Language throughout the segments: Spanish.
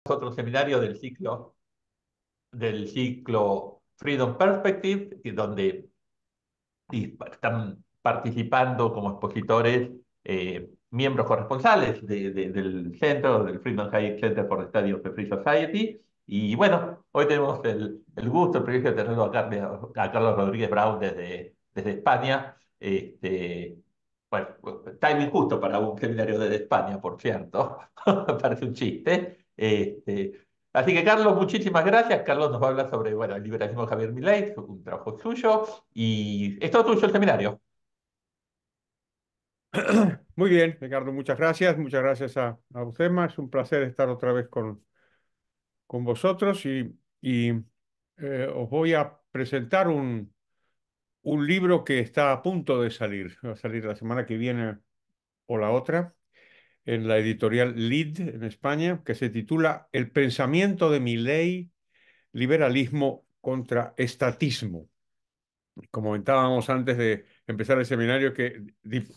otro seminario del ciclo Freedom Perspective, donde están participando como expositores miembros corresponsales del centro, del Friedman Hayek Center for the Study of the Free Society. Y bueno, hoy tenemos el gusto, el privilegio de tenerlo a Carlos Rodríguez Brown desde España. Bueno, timing justo para un seminario desde España, por cierto. Parece un chiste. Así que Carlos, muchísimas gracias. Carlos nos va a hablar sobre, bueno, el liberalismo de Javier Milei, un trabajo suyo. Y es todo tuyo el seminario. Muy bien, Ricardo, muchas gracias. Muchas gracias a Usema. Es un placer estar otra vez con vosotros y os voy a presentar un libro que está a punto de salir. Va a salir la semana que viene o la otra en la editorial Lid en España, que se titula El pensamiento de Milei, liberalismo contra estatismo. Comentábamos antes de empezar el seminario que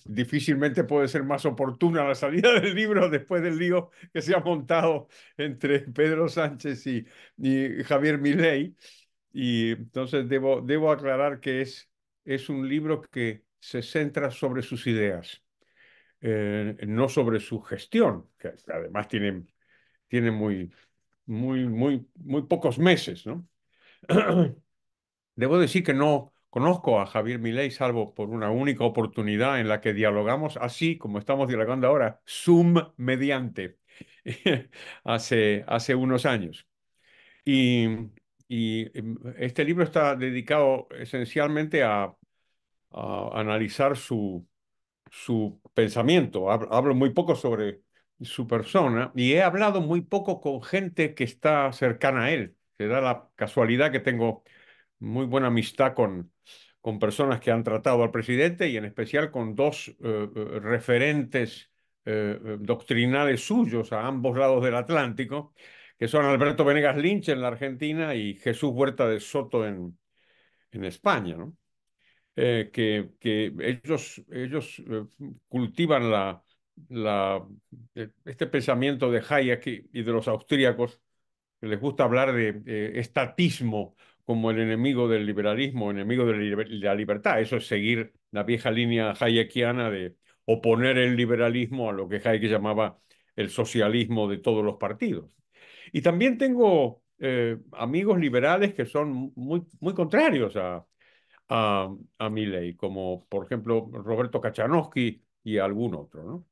difícilmente puede ser más oportuna la salida del libro después del lío que se ha montado entre Pedro Sánchez y Javier Milei. Y entonces debo aclarar que es un libro que se centra sobre sus ideas, no sobre su gestión, que además tiene muy pocos meses, ¿no? Debo decir que no conozco a Javier Milei salvo por una única oportunidad en la que dialogamos así como estamos dialogando ahora, Zoom mediante, hace unos años. Y, y este libro está dedicado esencialmente a analizar su pensamiento. Hablo muy poco sobre su persona y he hablado muy poco con gente que está cercana a él. Se da la casualidad que tengo muy buena amistad con personas que han tratado al presidente y en especial con dos referentes doctrinales suyos a ambos lados del Atlántico, que son Alberto Venegas Lynch en la Argentina y Jesús Huerta de Soto en España, ¿no? Que ellos cultivan este pensamiento de Hayek y de los austríacos, que les gusta hablar de estatismo como el enemigo del liberalismo, enemigo de la libertad. Eso es seguir la vieja línea hayekiana de oponer el liberalismo a lo que Hayek llamaba el socialismo de todos los partidos. Y también tengo amigos liberales que son muy contrarios a Milei, como por ejemplo Roberto Kachanowski y algún otro, ¿no?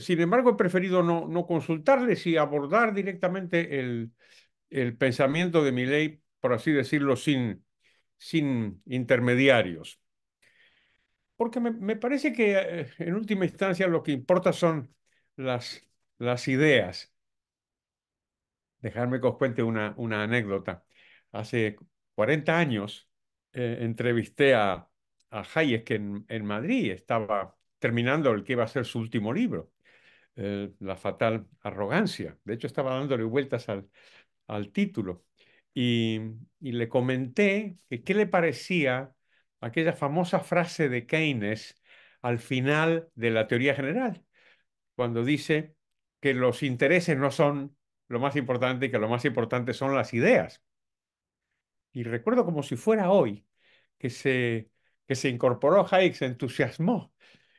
Sin embargo, he preferido no consultarles y abordar directamente el pensamiento de Milei, por así decirlo, sin intermediarios. Porque me parece que en última instancia lo que importa son las, las ideas. Dejarme que os cuente una anécdota. Hace 40 años entrevisté a Hayek en Madrid. Estaba terminando el que iba a ser su último libro, La fatal arrogancia. De hecho, estaba dándole vueltas al título. Y, y le comenté que qué le parecía aquella famosa frase de Keynes al final de la teoría general, cuando dice que los intereses no son lo más importante y que lo más importante son las ideas. Y recuerdo como si fuera hoy que se incorporó Hayek, se entusiasmó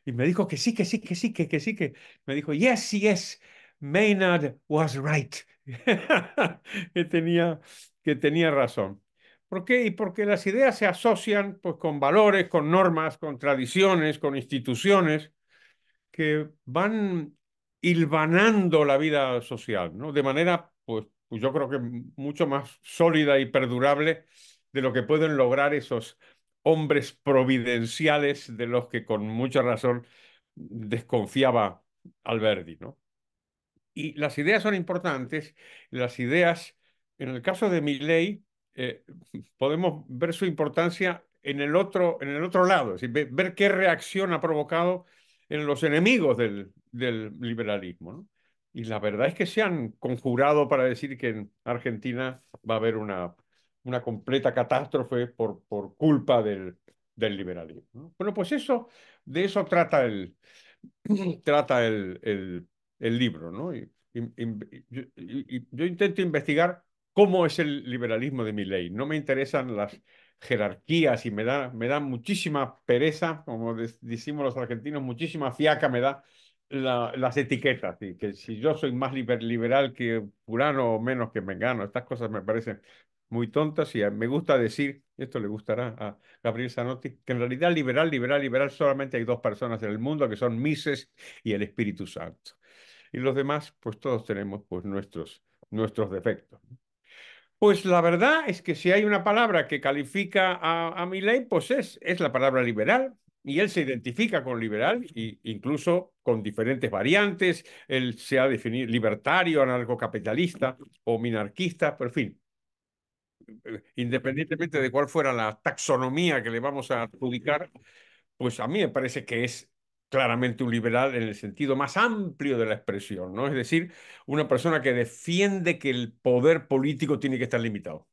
y me dijo que sí, que sí, que sí, que sí, que me dijo, yes, yes, Maynard was right. que tenía, que tenía razón. ¿Por qué? Y porque las ideas se asocian pues, con valores, con normas, con tradiciones, con instituciones que van hilvanando la vida social, ¿no? De manera, pues yo creo que mucho más sólida y perdurable de lo que pueden lograr esos hombres providenciales de los que con mucha razón desconfiaba Alberti, ¿no? Y las ideas son importantes. Las ideas, en el caso de Milley, eh, podemos ver su importancia en el otro lado, es decir, ver qué reacción ha provocado en los enemigos del liberalismo, ¿no? Y la verdad es que se han conjurado para decir que en Argentina va a haber una completa catástrofe por culpa del liberalismo, ¿no? Bueno, pues de eso trata el libro, ¿no? yo intento investigar cómo es el liberalismo de Milei. No me interesan las jerarquías y me da muchísima pereza, como decimos los argentinos, muchísima fiaca me da las etiquetas. Y que si yo soy más liberal que fulano o menos que mengano, estas cosas me parecen muy tontas y me gusta decir, esto le gustará a Gabriel Zanotti, que en realidad liberal, liberal, liberal solamente hay dos personas en el mundo que son Mises y el Espíritu Santo. Y los demás, pues todos tenemos pues nuestros defectos. Pues la verdad es que si hay una palabra que califica a Milei, pues es la palabra liberal. Y él se identifica con liberal, e incluso con diferentes variantes. Él se ha definido libertario, anarcocapitalista o minarquista, pero en fin, independientemente de cuál fuera la taxonomía que le vamos a adjudicar, pues a mí me parece que es claramente un liberal en el sentido más amplio de la expresión, ¿no? Es decir, una persona que defiende que el poder político tiene que estar limitado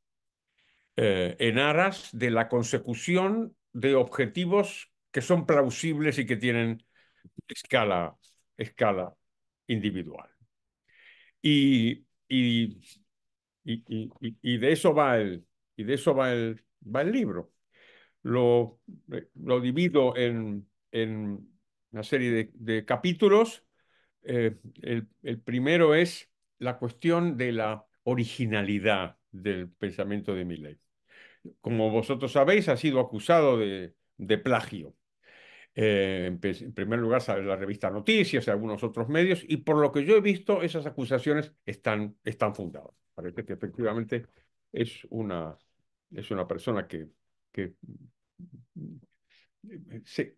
en aras de la consecución de objetivos que son plausibles y que tienen escala, escala individual. Y, y, y de eso va el libro. Lo divido en una serie de capítulos. El primero es la cuestión de la originalidad del pensamiento de Milley. Como vosotros sabéis, ha sido acusado de plagio. En primer lugar, sale la revista Noticias y algunos otros medios, y por lo que yo he visto, esas acusaciones están fundadas. Parece que efectivamente es una, es una persona que se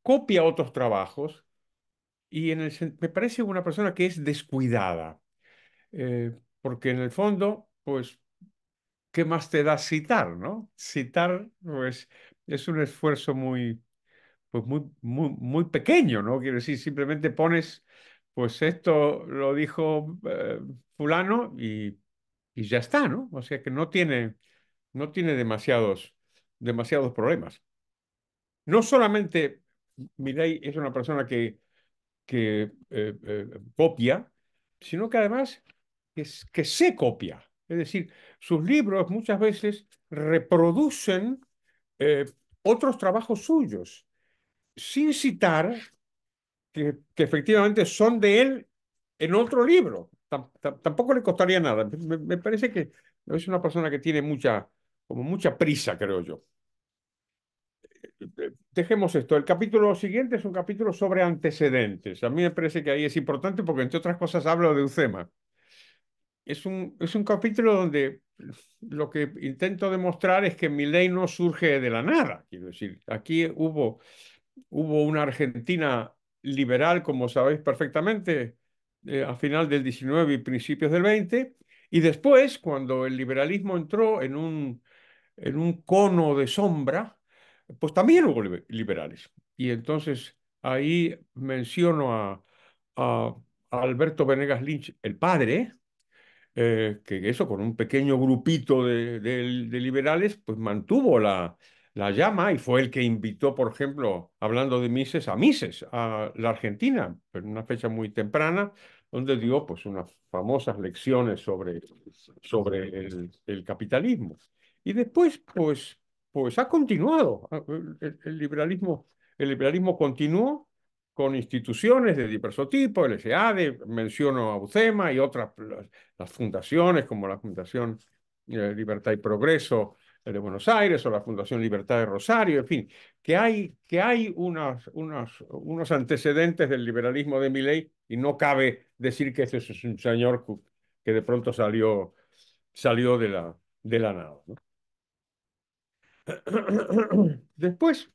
copia otros trabajos y me parece una persona que es descuidada, porque en el fondo, pues, ¿qué más te da citar, no? Citar, pues, es un esfuerzo pues muy pequeño, ¿no? Quiero decir, simplemente pones, pues esto lo dijo fulano y ya está, ¿no? O sea que no tiene demasiados problemas. No solamente Milei es una persona que copia, sino que además que se copia. Es decir, sus libros muchas veces reproducen eh, otros trabajos suyos, sin citar que efectivamente son de él en otro libro. Tampoco le costaría nada. Me parece que es una persona que tiene como mucha prisa, creo yo. Dejemos esto. El capítulo siguiente es un capítulo sobre antecedentes. A mí me parece que ahí es importante porque, entre otras cosas, hablo de Eudema. Es un capítulo donde lo que intento demostrar es que mi ley no surge de la nada. Quiero decir, aquí hubo una Argentina liberal, como sabéis perfectamente, a final del 19 y principios del 20, y después, cuando el liberalismo entró en un cono de sombra, pues también hubo liberales. Y entonces ahí menciono a Alberto Venegas Lynch, el padre, que eso con un pequeño grupito de liberales, pues mantuvo la llama y fue el que invitó, por ejemplo, hablando de Mises, a la Argentina, en una fecha muy temprana, donde dio pues unas famosas lecciones sobre el capitalismo. Y después, pues ha continuado. El liberalismo continuó con instituciones de diverso tipo, el SEADE, menciono a UCEMA y otras, las fundaciones como la Fundación Libertad y Progreso de Buenos Aires o la Fundación Libertad de Rosario, en fin, que hay unos antecedentes del liberalismo de Milei y no cabe decir que este es un señor que de pronto salió de la nada, ¿no? Después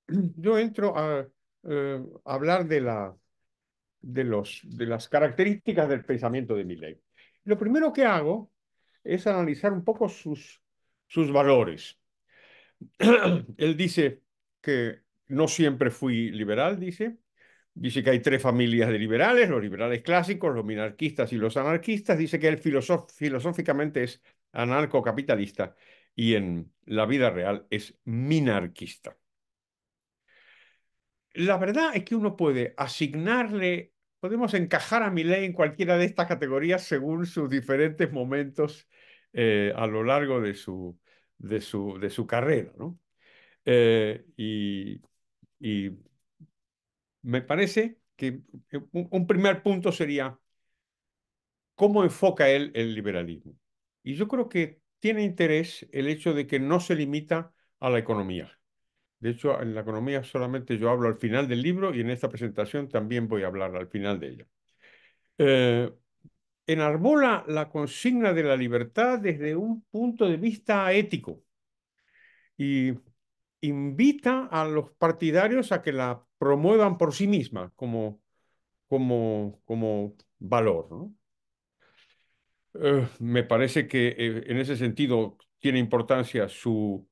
yo entro a hablar de las características del pensamiento de Milley. Lo primero que hago es analizar un poco sus valores. Él dice que no siempre fui liberal, dice que hay tres familias de liberales, los liberales clásicos, los minarquistas y los anarquistas, dice que él filosóficamente es anarcocapitalista y en la vida real es minarquista. La verdad es que uno puede asignarle podemos encajar a Milei en cualquiera de estas categorías según sus diferentes momentos a lo largo de su carrera, ¿no? Y me parece que un primer punto sería cómo enfoca él el liberalismo. Y yo creo que tiene interés el hecho de que no se limita a la economía. De hecho, en la economía solamente yo hablo al final del libro y en esta presentación también voy a hablar al final de ella. Eh, Enarbola la consigna de la libertad desde un punto de vista ético y invita a los partidarios a que la promuevan por sí misma como valor, ¿no? Me parece que en ese sentido tiene importancia su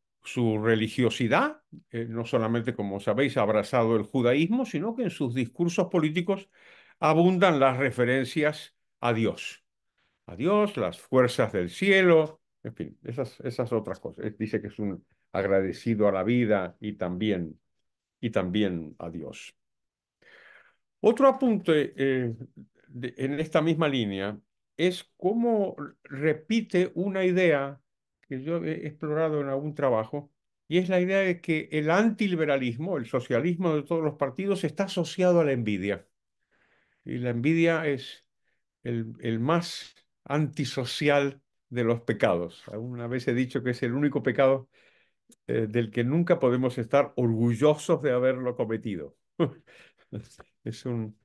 religiosidad. No solamente, como sabéis, ha abrazado el judaísmo, sino que en sus discursos políticos abundan las referencias a Dios. A Dios, las fuerzas del cielo, en fin, esas otras cosas. Dice que es un agradecido a la vida y también a Dios. Otro apunte en esta misma línea es cómo repite una idea que yo he explorado en algún trabajo, y es la idea de que el antiliberalismo, el socialismo de todos los partidos, está asociado a la envidia. Y la envidia es el más antisocial de los pecados. Alguna vez he dicho que es el único pecado del que nunca podemos estar orgullosos de haberlo cometido. Es un,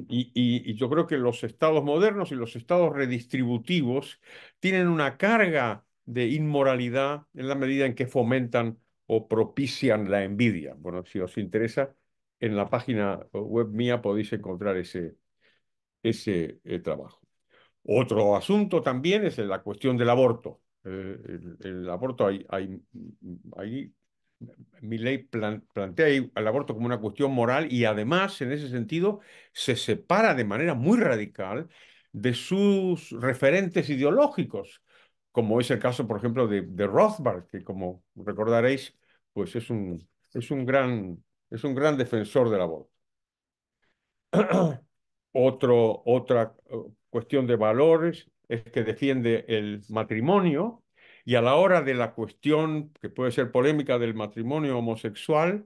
y yo creo que los estados modernos y los estados redistributivos tienen una carga de inmoralidad en la medida en que fomentan o propician la envidia. Bueno, si os interesa, en la página web mía podéis encontrar ese trabajo. Otro asunto también es la cuestión del aborto. El aborto, hay Milei plantea ahí el aborto como una cuestión moral y además, en ese sentido, se separa de manera muy radical de sus referentes ideológicos, como es el caso, por ejemplo, de Rothbard, que como recordaréis, pues es un es un gran defensor del aborto. Otra cuestión de valores es que defiende el matrimonio y a la hora de la cuestión que puede ser polémica del matrimonio homosexual,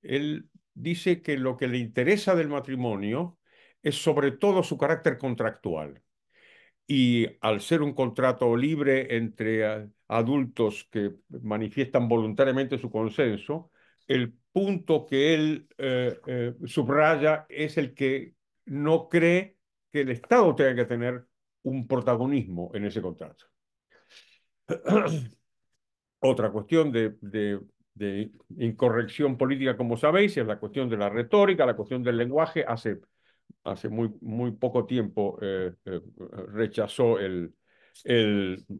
él dice que lo que le interesa del matrimonio es sobre todo su carácter contractual. Y al ser un contrato libre entre adultos que manifiestan voluntariamente su consenso, el punto que él subraya es el que no cree que el Estado tenga que tener un protagonismo en ese contrato. Otra cuestión de incorrección política, como sabéis, es la cuestión de la retórica, la cuestión del lenguaje. Hace muy poco tiempo rechazó el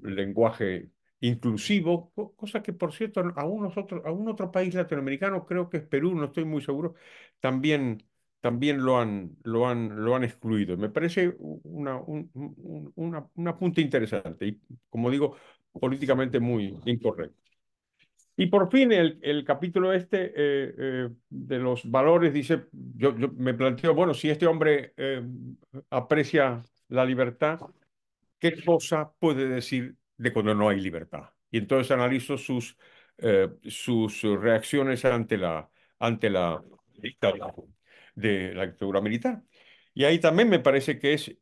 lenguaje inclusivo, cosa que, por cierto, a un otro país latinoamericano, creo que es Perú, no estoy muy seguro, también, también lo han excluido. Me parece un apunte interesante y, como digo, políticamente muy incorrecto. Y por fin el capítulo de los valores dice, yo me planteo, bueno, si este hombre aprecia la libertad, ¿qué cosa puede decir de cuando no hay libertad? Y entonces analizo sus reacciones ante la dictadura de la dictadura militar. Y ahí también me parece que es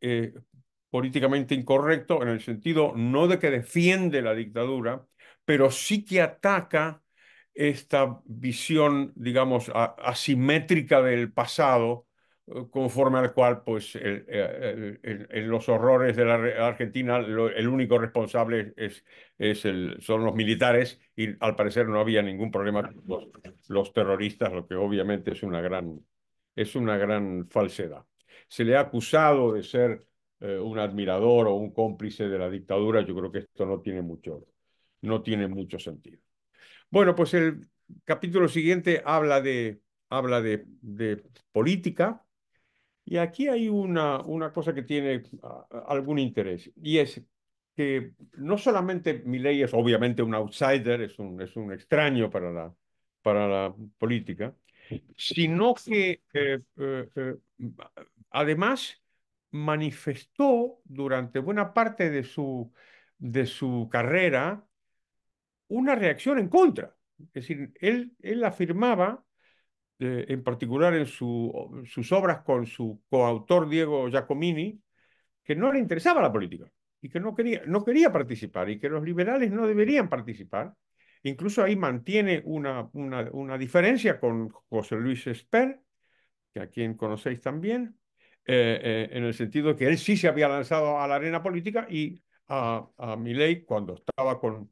políticamente incorrecto en el sentido no de que defiende la dictadura, pero sí que ataca esta visión, digamos, asimétrica del pasado, conforme al cual, pues, en los horrores de la Argentina, el único responsable son los militares y al parecer no había ningún problema con los terroristas, lo que obviamente es una gran falsedad. Se le ha acusado de ser un admirador o un cómplice de la dictadura. Yo creo que esto no tiene mucho sentido. Bueno, pues el capítulo siguiente habla de política y aquí hay una cosa que tiene algún interés y es que no solamente Milei es obviamente un outsider, es un extraño para la política, sino que además manifestó durante buena parte de su carrera una reacción en contra. Es decir, él afirmaba, en particular en sus obras con su coautor Diego Giacomini, que no le interesaba la política y que no quería participar y que los liberales no deberían participar. Incluso ahí mantiene una diferencia con José Luis Esper, que a quien conocéis también, en el sentido de que él sí se había lanzado a la arena política y a Milei, cuando estaba con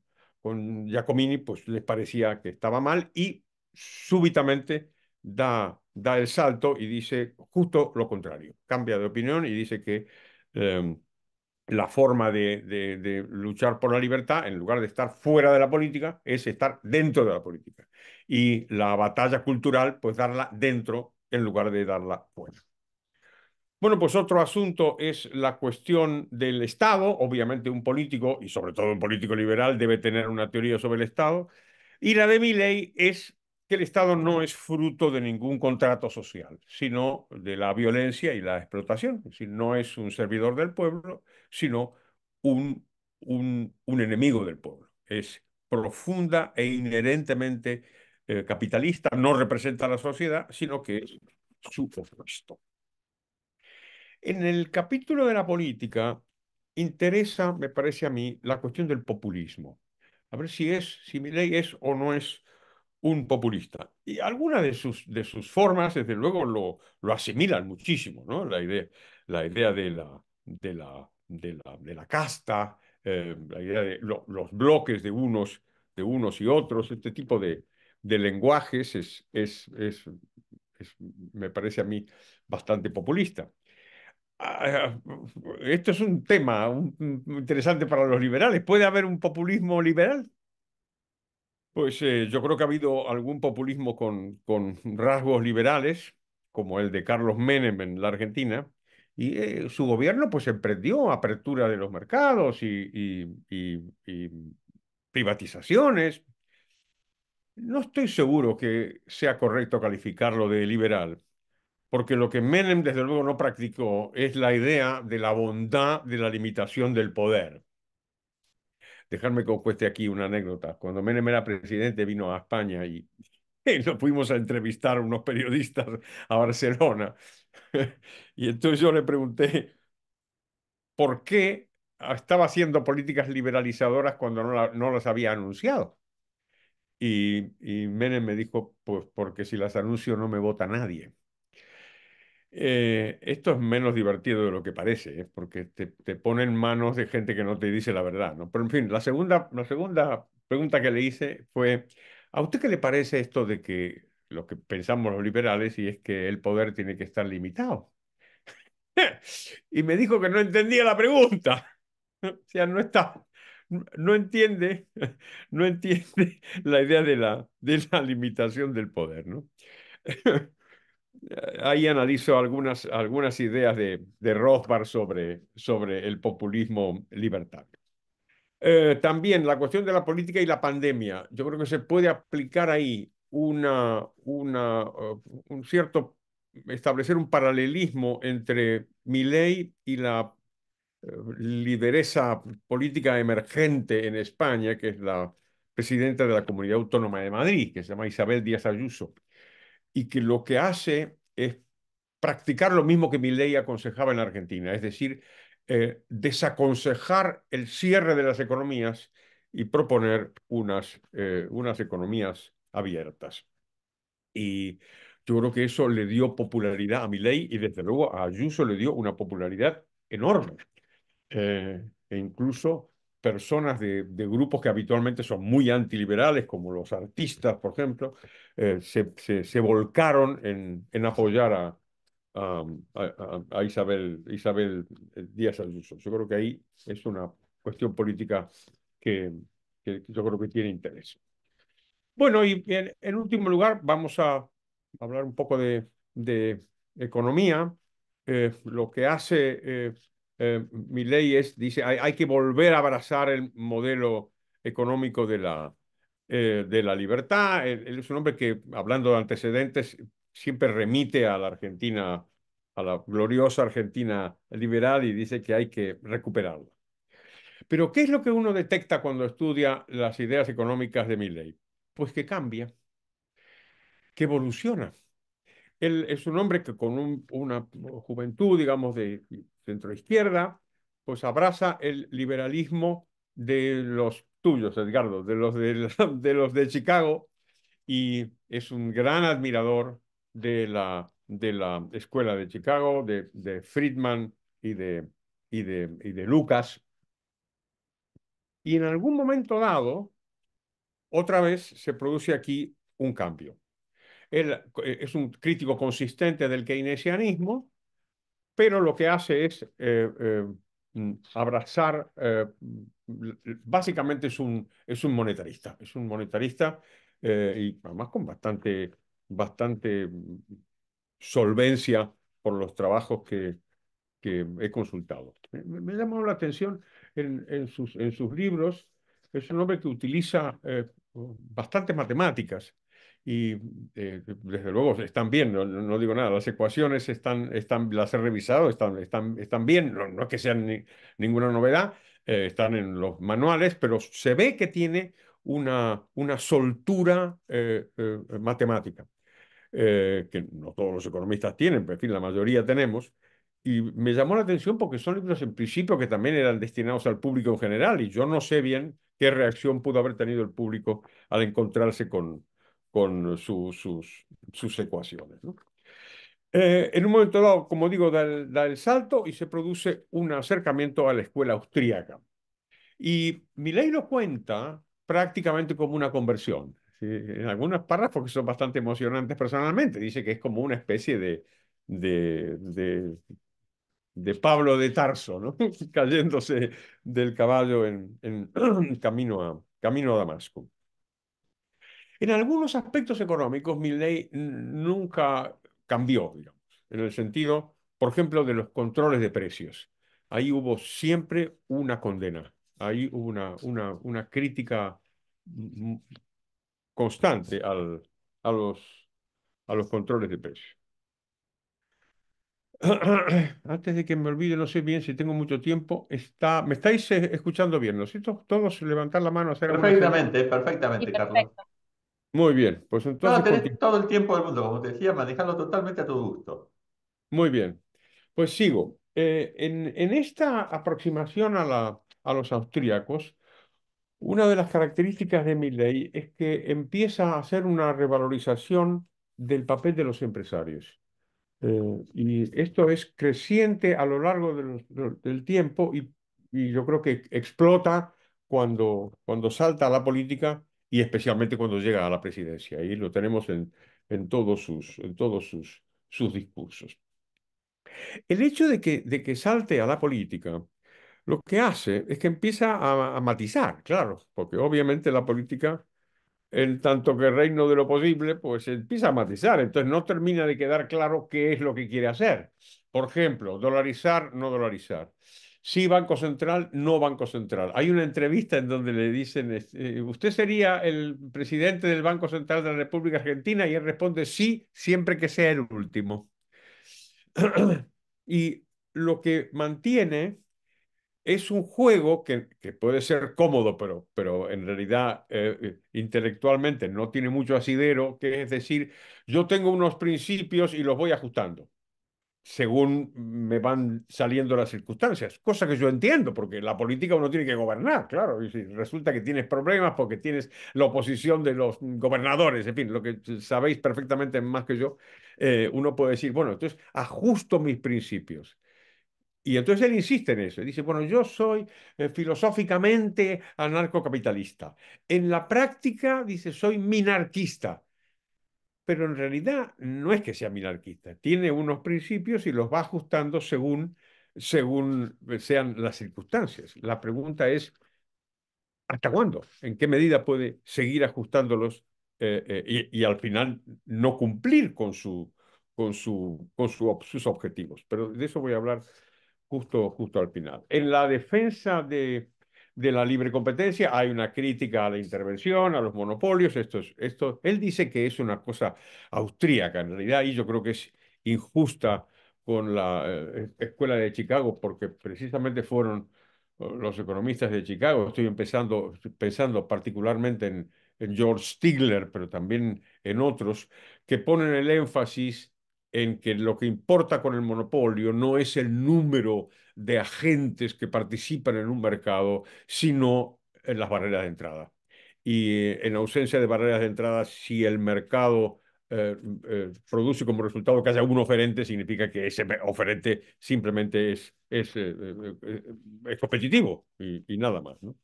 Giacomini, pues les parecía que estaba mal y súbitamente da el salto y dice justo lo contrario, cambia de opinión y dice que eh, la forma de luchar por la libertad, en lugar de estar fuera de la política, es estar dentro de la política. Y la batalla cultural, pues darla dentro en lugar de darla fuera. Bueno, pues otro asunto es la cuestión del Estado. Obviamente un político, y sobre todo un político liberal, debe tener una teoría sobre el Estado. Y la de Milley es que el Estado no es fruto de ningún contrato social, sino de la violencia y la explotación. Es decir, no es un servidor del pueblo, sino un, un enemigo del pueblo. Es profunda e inherentemente capitalista, no representa a la sociedad, sino que es su opuesto. En el capítulo de la política interesa, me parece a mí, la cuestión del populismo. A ver si Milei es o no es un populista. Y algunas de sus formas, desde luego, lo asimilan muchísimo, ¿no? La idea de la casta, la idea de los bloques de unos y otros, este tipo de lenguajes me parece a mí bastante populista. Ah, esto es un tema interesante para los liberales. ¿Puede haber un populismo liberal? Pues yo creo que ha habido algún populismo con rasgos liberales, como el de Carlos Menem en la Argentina, y su gobierno pues emprendió apertura de los mercados y privatizaciones. No estoy seguro que sea correcto calificarlo de liberal, porque lo que Menem desde luego no practicó es la idea de la bondad de la limitación del poder. Dejarme que os cueste aquí una anécdota. Cuando Menem era presidente vino a España y nos fuimos a entrevistar a unos periodistas a Barcelona. Y entonces yo le pregunté por qué estaba haciendo políticas liberalizadoras cuando no las había anunciado. Y Menem me dijo, pues porque si las anuncio no me vota nadie. Esto es menos divertido de lo que parece, ¿eh? Porque te pone en manos de gente que no te dice la verdad, ¿no? Pero en fin, la segunda pregunta que le hice fue, ¿a usted qué le parece esto de que lo que pensamos los liberales y es que el poder tiene que estar limitado? Y me dijo que no entendía la pregunta. O sea, no entiende, no entiende la idea de la limitación del poder, ¿no? Ahí analizo algunas ideas de Rothbard sobre el populismo libertario. También la cuestión de la política y la pandemia. Yo creo que se puede aplicar ahí un cierto, establecer un paralelismo entre Milei y la lideresa política emergente en España, que es la presidenta de la Comunidad Autónoma de Madrid, que se llama Isabel Díaz Ayuso, y que lo que hace es practicar lo mismo que Milei aconsejaba en Argentina, es decir, desaconsejar el cierre de las economías y proponer unas economías abiertas. Y yo creo que eso le dio popularidad a Milei y desde luego a Ayuso le dio una popularidad enorme. E incluso personas de grupos que habitualmente son muy antiliberales, como los artistas, por ejemplo, se volcaron en apoyar a, a Isabel Díaz Ayuso. Yo creo que ahí es una cuestión política que, que yo creo que tiene interés. Bueno, y en último lugar, vamos a hablar un poco de economía. Lo que hace Milei es, dice, hay que volver a abrazar el modelo económico de la libertad. Él es un hombre que, hablando de antecedentes, siempre remite a la Argentina a la gloriosa Argentina liberal y dice que hay que recuperarla. Pero ¿qué es lo que uno detecta cuando estudia las ideas económicas de Milley? Pues que cambia, que evoluciona. Él es un hombre que con una juventud, digamos, de centroizquierda, pues abraza el liberalismo de los tuyos, Edgardo, de los de Chicago, y es un gran admirador de la escuela de Chicago, de Friedman y de Lucas. Y en algún momento dado, otra vez se produce aquí un cambio. Él es un crítico consistente del keynesianismo, pero lo que hace es abrazar, básicamente es un monetarista, y además con bastante solvencia por los trabajos que he consultado. Me llamó la atención en sus libros, es un hombre que utiliza bastantes matemáticas y desde luego están bien, no digo nada, las ecuaciones las he revisado, están bien, no es que sean ninguna novedad, están en los manuales, pero se ve que tiene una soltura matemática que no todos los economistas tienen, pero en fin, la mayoría tenemos. Y me llamó la atención porque son libros en principio que también eran destinados al público en general y yo no sé bien qué reacción pudo haber tenido el público al encontrarse con sus ecuaciones, ¿no? En un momento dado, como digo, da el salto y se produce un acercamiento a la escuela austríaca. Y Milei lo cuenta prácticamente como una conversión. ¿Sí? En algunos párrafos que son bastante emocionantes personalmente, dice que es como una especie de, de, de Pablo de Tarso, ¿no? Cayéndose del caballo en camino a Damasco. En algunos aspectos económicos, Milei nunca cambió, digamos, en el sentido, por ejemplo, de los controles de precios. Ahí hubo siempre una condena, ahí hubo una crítica mm, constante a a los controles de precios. Antes de que me olvide, no sé bien si tengo mucho tiempo, ¿me estáis escuchando bien? ¿No es cierto? Todos levantar la mano, hacer alguna señal. Perfectamente, Sí, perfectamente, Carlos. perfecto. Muy bien, pues No, entonces tenés continuamos. todo el tiempo del mundo, como te decía, manejarlo totalmente a tu gusto. Muy bien. Pues sigo. En esta aproximación a los austríacos, una de las características de Milley es que empieza a hacer una revalorización del papel de los empresarios. Y esto es creciente a lo largo del tiempo y yo creo que explota cuando salta a la política y especialmente cuando llega a la presidencia. Y lo tenemos en todos sus discursos. El hecho de que salte a la política, lo que hace es que empieza a matizar, claro, porque obviamente la política, en tanto que reino de lo posible, pues empieza a matizar, entonces no termina de quedar claro qué es lo que quiere hacer. Por ejemplo, dolarizar, no dolarizar. Sí, Banco Central, no Banco Central. Hay una entrevista en donde le dicen, ¿usted sería el presidente del Banco Central de la República Argentina? Y él responde, sí, siempre que sea el último. Y lo que mantiene es un juego que puede ser cómodo, pero en realidad intelectualmente no tiene mucho asidero, que es decir, yo tengo unos principios y los voy ajustando según me van saliendo las circunstancias, cosa que yo entiendo, porque la política uno tiene que gobernar, claro, y si resulta que tienes problemas porque tienes la oposición de los gobernadores, en fin, lo que sabéis perfectamente más que yo, uno puede decir, bueno, entonces ajusto mis principios. Y entonces él insiste en eso. Dice, bueno, yo soy filosóficamente anarcocapitalista. En la práctica, dice, soy minarquista. Pero en realidad no es que sea minarquista. Tiene unos principios y los va ajustando según sean las circunstancias. La pregunta es, ¿hasta cuándo? ¿En qué medida puede seguir ajustándolos y al final no cumplir con sus objetivos? Pero de eso voy a hablar justo al final. En la defensa de la libre competencia hay una crítica a la intervención, a los monopolios. Él dice que es una cosa austríaca en realidad y yo creo que es injusta con la Escuela de Chicago, porque precisamente fueron los economistas de Chicago. Estoy pensando particularmente en George Stigler, pero también en otros, que ponen el énfasis en que lo que importa con el monopolio no es el número de agentes que participan en un mercado, sino en las barreras de entrada. Y en ausencia de barreras de entrada, si el mercado produce como resultado que haya un oferente, significa que ese oferente simplemente es competitivo y nada más, ¿no?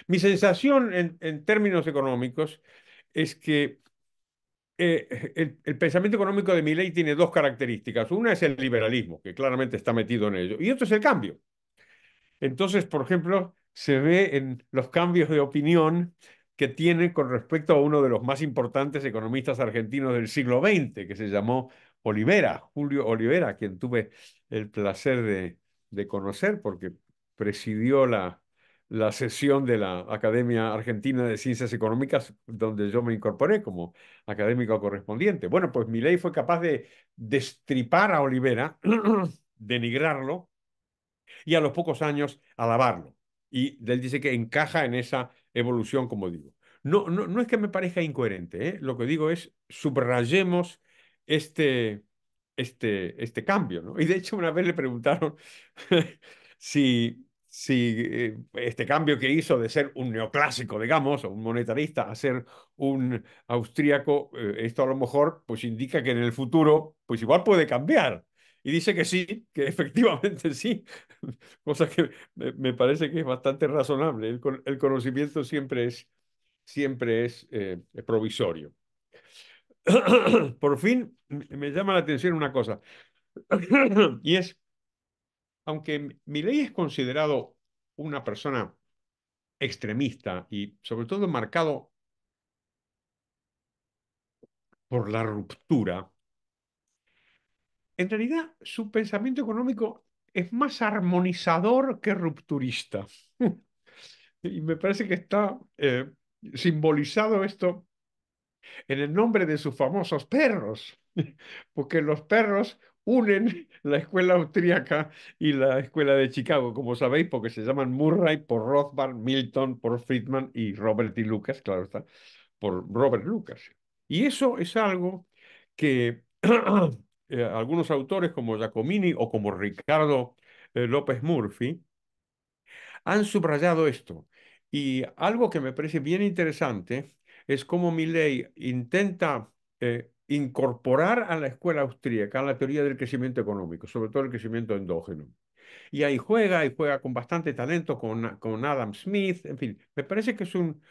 Mi sensación en términos económicos es que el pensamiento económico de Milei tiene dos características. Una es el liberalismo, que claramente está metido en ello, y otro es el cambio. Entonces, por ejemplo, se ve en los cambios de opinión que tiene con respecto a uno de los más importantes economistas argentinos del siglo XX, que se llamó Olivera, Julio Olivera, a quien tuve el placer de conocer porque presidió la sesión de la Academia Argentina de Ciencias Económicas, donde yo me incorporé como académico correspondiente. Bueno, pues Milei fue capaz de destripar a Olivera, denigrarlo y a los pocos años alabarlo. Y él dice que encaja en esa evolución, como digo. No es que me parezca incoherente, ¿eh? Lo que digo es subrayemos este, este cambio, ¿no? Y de hecho una vez le preguntaron si este cambio que hizo de ser un neoclásico, digamos, o un monetarista, a ser un austríaco, esto a lo mejor pues indica que en el futuro pues igual puede cambiar. Y dice que sí, que efectivamente sí, cosa que me parece que es bastante razonable. El conocimiento siempre es provisorio. Por fin me llama la atención una cosa, y es, aunque Milei es considerado una persona extremista y sobre todo marcado por la ruptura, en realidad su pensamiento económico es más armonizador que rupturista. Y me parece que está simbolizado esto en el nombre de sus famosos perros, porque los perros unen la escuela austríaca y la escuela de Chicago, como sabéis, porque se llaman Murray por Rothbard, Milton por Friedman y Robert y Lucas, claro está, por Robert Lucas. Y eso es algo que algunos autores como Giacomini o como Ricardo López Murphy han subrayado esto. Y algo que me parece bien interesante es cómo Milley intenta incorporar a la escuela austríaca la teoría del crecimiento económico, sobre todo el crecimiento endógeno. Y juega con bastante talento con Adam Smith, en fin, me parece que es un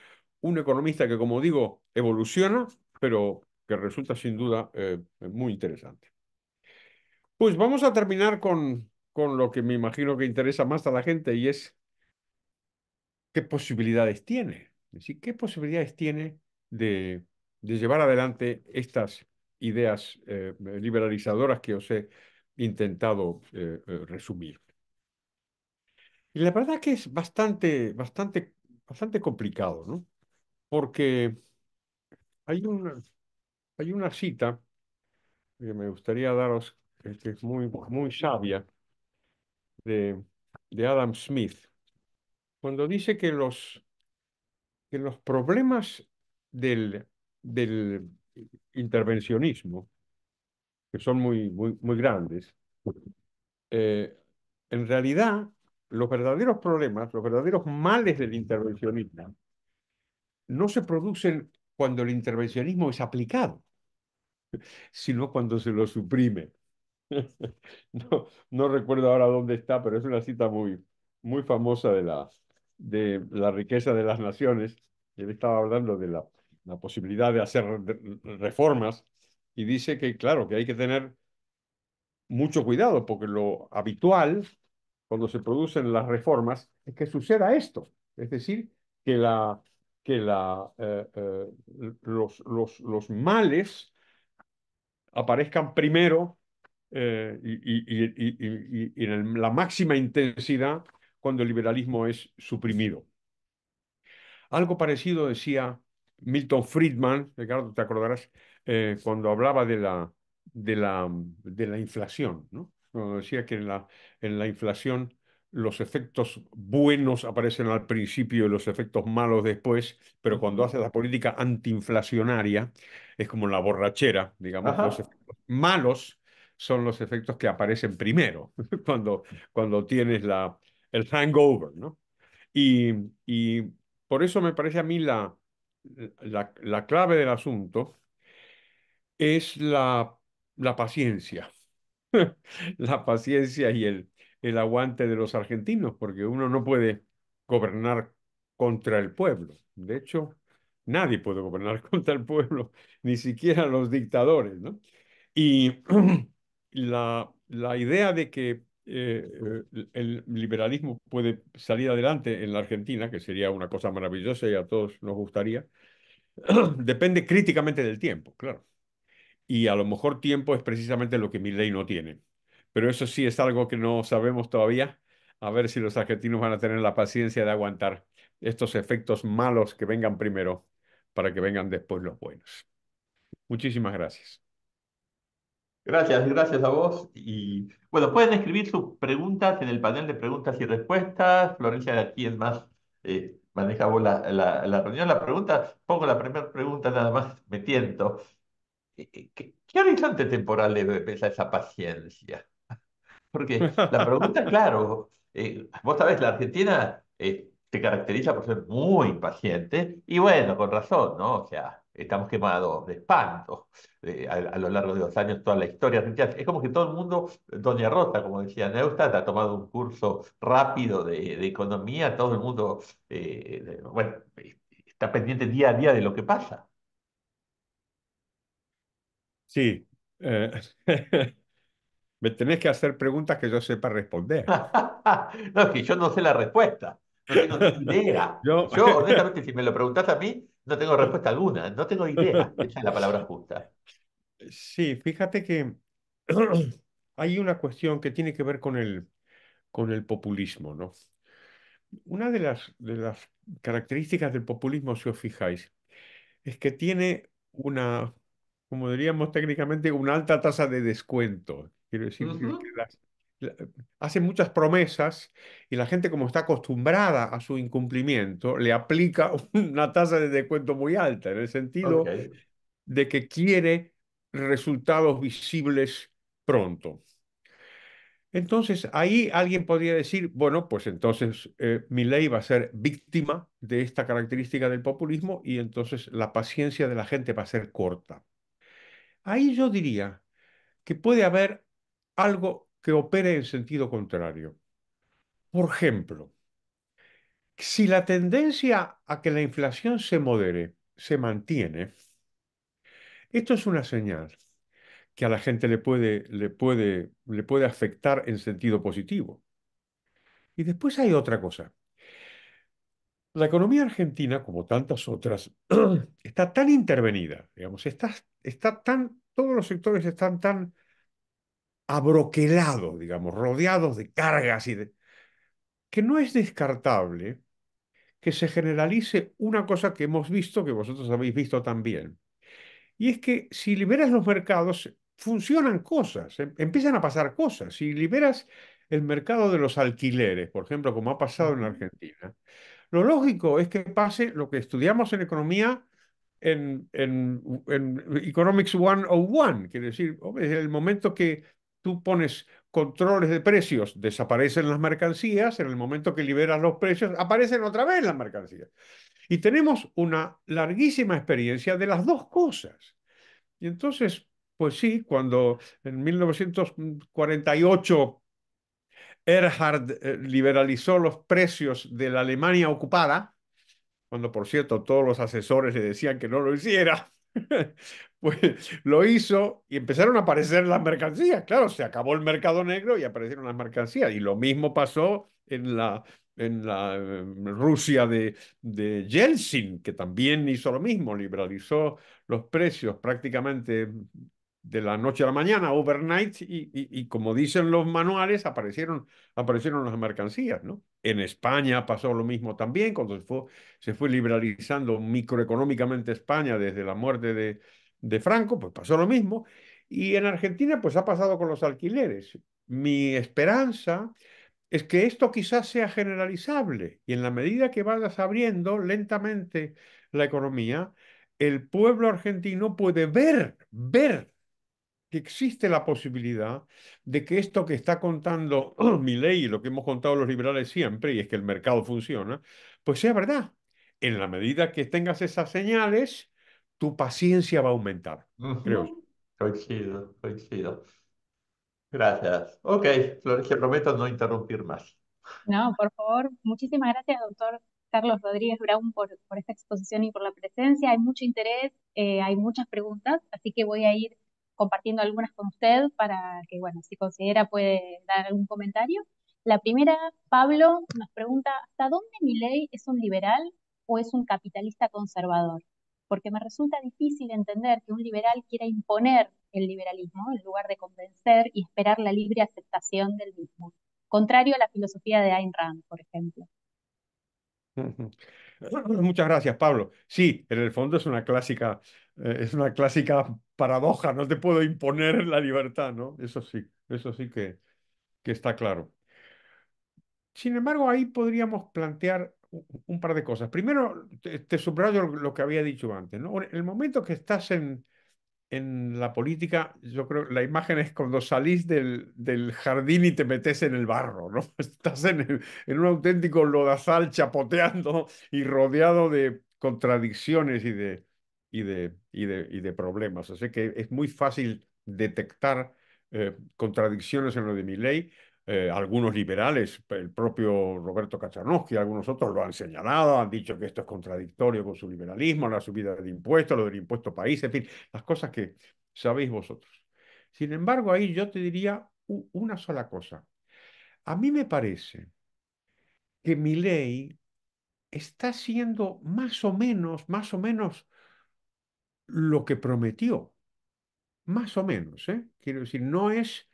economista que, como digo, evoluciona, pero que resulta sin duda muy interesante. Pues vamos a terminar con lo que me imagino que interesa más a la gente y es qué posibilidades tiene. Es decir, qué posibilidades tiene de, de llevar adelante estas ideas liberalizadoras que os he intentado resumir. Y la verdad que es bastante complicado, ¿no? Porque hay una, hay una cita que me gustaría daros, que es muy sabia, de, de Adam Smith, cuando dice que los problemas del intervencionismo, que son muy grandes, eh, en realidad los verdaderos problemas, los verdaderos males del intervencionismo, no se producen cuando el intervencionismo es aplicado, sino cuando se lo suprime. No recuerdo ahora dónde está, pero es una cita muy famosa de la riqueza de las naciones. Él estaba hablando de la posibilidad de hacer reformas y dice que, claro, que hay que tener mucho cuidado porque lo habitual cuando se producen las reformas es que suceda esto. Es decir, que los males aparezcan primero y en la máxima intensidad cuando el liberalismo es suprimido. Algo parecido decía Milton Friedman, Ricardo, te acordarás, cuando hablaba de la inflación, ¿no? cuando decía que en la inflación los efectos buenos aparecen al principio y los efectos malos después, pero cuando Ujú. haces la política antiinflacionaria es como la borrachera, digamos, los Ajá. efectos malos son los efectos que aparecen primero, cuando, cuando tienes el hangover, ¿no? Y, y por eso me parece a mí la clave del asunto es la paciencia. La paciencia y el aguante de los argentinos, porque uno no puede gobernar contra el pueblo. De hecho, nadie puede gobernar contra el pueblo, ni siquiera los dictadores, ¿no? Y la idea de que el liberalismo puede salir adelante en la Argentina, que sería una cosa maravillosa y a todos nos gustaría, depende críticamente del tiempo, claro. Y a lo mejor tiempo es precisamente lo que mi ley no tiene. Pero eso sí es algo que no sabemos todavía. A ver si los argentinos van a tener la paciencia de aguantar estos efectos malos que vengan primero para que vengan después los buenos. Muchísimas gracias. Gracias, gracias a vos. Y bueno, pueden escribir sus preguntas en el panel de preguntas y respuestas. Florencia, ¿quién más maneja vos la reunión? La pregunta, pongo la primera pregunta nada más, me tiento. ¿Qué horizonte temporal le ves a esa paciencia? Porque la pregunta, claro, vos sabés, la Argentina se caracteriza por ser muy impaciente y bueno, con razón, ¿no? O sea, estamos quemados de espanto a lo largo de los años, toda la historia argentina. Es como que todo el mundo, Doña Rota, como decía Neustadt, ha tomado un curso rápido de economía, todo el mundo, bueno, está pendiente día a día de lo que pasa. Sí, eh, me tenés que hacer preguntas que yo sepa responder. No, es que yo no sé la respuesta, no tengo ni idea. Yo, Yo, honestamente, si me lo preguntás a mí, no tengo respuesta alguna, no tengo idea. Esa es la palabra justa. sí, fíjate que hay una cuestión que tiene que ver con el populismo, ¿no? Una de las características del populismo, si os fijáis, es que tiene una, como diríamos técnicamente, una alta tasa de descuento. Quiero decir, Ujú. que la- hace muchas promesas y la gente, como está acostumbrada a su incumplimiento, le aplica una tasa de descuento muy alta, en el Ok. sentido de que quiere resultados visibles pronto. Entonces, ahí alguien podría decir, bueno, pues entonces mi ley va a ser víctima de esta característica del populismo y entonces la paciencia de la gente va a ser corta. Ahí yo diría que puede haber algo que opere en sentido contrario. Por ejemplo, si la tendencia a que la inflación se modere se mantiene, esto es una señal que a la gente le puede afectar en sentido positivo. Y después hay otra cosa. La economía argentina, como tantas otras, está tan intervenida, digamos, está tan, todos los sectores están tan abroquelados, digamos, rodeados de cargas que no es descartable que se generalice una cosa que hemos visto, que vosotros habéis visto también. Y es que si liberas los mercados, funcionan cosas, empiezan a pasar cosas. Si liberas el mercado de los alquileres, por ejemplo, como ha pasado en Ujú. Argentina, lo lógico es que pase lo que estudiamos en economía en Economics 101, quiere decir, hombre, en el momento que tú pones controles de precios, desaparecen las mercancías, en el momento que liberas los precios, aparecen otra vez las mercancías. Y tenemos una larguísima experiencia de las dos cosas. Y entonces, pues sí, cuando en 1948 Erhard liberalizó los precios de la Alemania ocupada, cuando por cierto todos los asesores le decían que no lo hiciera, pues lo hizo y empezaron a aparecer las mercancías. Claro, se acabó el mercado negro y aparecieron las mercancías. Y lo mismo pasó en la Rusia de Yeltsin, que también hizo lo mismo, liberalizó los precios prácticamente de la noche a la mañana, overnight, y como dicen los manuales, aparecieron las mercancías, ¿no? En España pasó lo mismo también, cuando se fue liberalizando microeconómicamente España desde la muerte de Franco, pues pasó lo mismo. Y en Argentina, pues ha pasado con los alquileres. mi esperanza es que esto quizás sea generalizable y en la medida que vayas abriendo lentamente la economía, el pueblo argentino puede ver que existe la posibilidad de que esto que está contando Milei y lo que hemos contado los liberales siempre, y es que el mercado funciona, pues sea verdad. En la medida que tengas esas señales, tu paciencia va a aumentar, creo yo. Ujú. Coincido, coincido. Gracias. Ok, Florencia, prometo no interrumpir más. No, por favor, muchísimas gracias, doctor Carlos Rodríguez Brown, por esta exposición y por la presencia. Hay mucho interés, hay muchas preguntas, así que voy a ir compartiendo algunas con usted para que, bueno, si considera puede dar algún comentario. La primera, Pablo nos pregunta, ¿hasta dónde Milei es un liberal o es un capitalista conservador? Porque me resulta difícil entender que un liberal quiera imponer el liberalismo en lugar de convencer y esperar la libre aceptación del mismo, contrario a la filosofía de Ayn Rand, por ejemplo. Ujú. Muchas gracias, Pablo. Sí, en el fondo es una clásica paradoja. No te puedo imponer la libertad, ¿no? Eso sí que está claro. Sin embargo, ahí podríamos plantear un par de cosas. Primero, te subrayo lo que había dicho antes, ¿no? En el momento que estás en la política, yo creo que la imagen es cuando salís del jardín y te metes en el barro, ¿no? Estás en un auténtico lodazal chapoteando y rodeado de contradicciones y de problemas. Así que es muy fácil detectar contradicciones en lo de Milei. Algunos liberales, el propio Roberto Kachanowski, algunos otros lo han señalado, han dicho que esto es contradictorio con su liberalismo, la subida del impuesto, lo del impuesto país, en fin, las cosas que sabéis vosotros. Sin embargo, ahí yo te diría una sola cosa. A mí me parece que mi ley está haciendo más o menos lo que prometió. Más o menos, ¿eh? Quiero decir, no es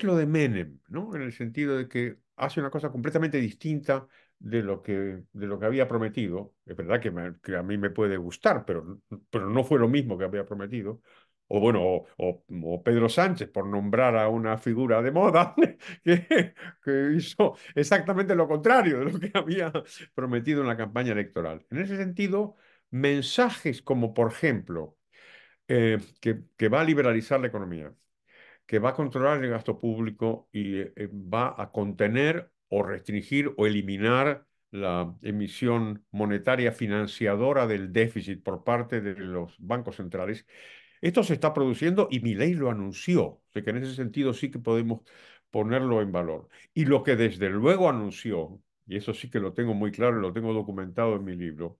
lo de Menem, ¿no? En el sentido de que hace una cosa completamente distinta de lo que había prometido. Es verdad que a mí me puede gustar, pero no fue lo mismo que había prometido. O bueno, o Pedro Sánchez, por nombrar a una figura de moda, que hizo exactamente lo contrario de lo que había prometido en la campaña electoral. En ese sentido, mensajes como, por ejemplo, que va a liberalizar la economía, que va a controlar el gasto público y va a contener o restringir o eliminar la emisión monetaria financiadora del déficit por parte de los bancos centrales. Esto se está produciendo y Milei lo anunció. O sea que en ese sentido sí que podemos ponerlo en valor. Y lo que desde luego anunció, y eso sí que lo tengo muy claro y lo tengo documentado en mi libro,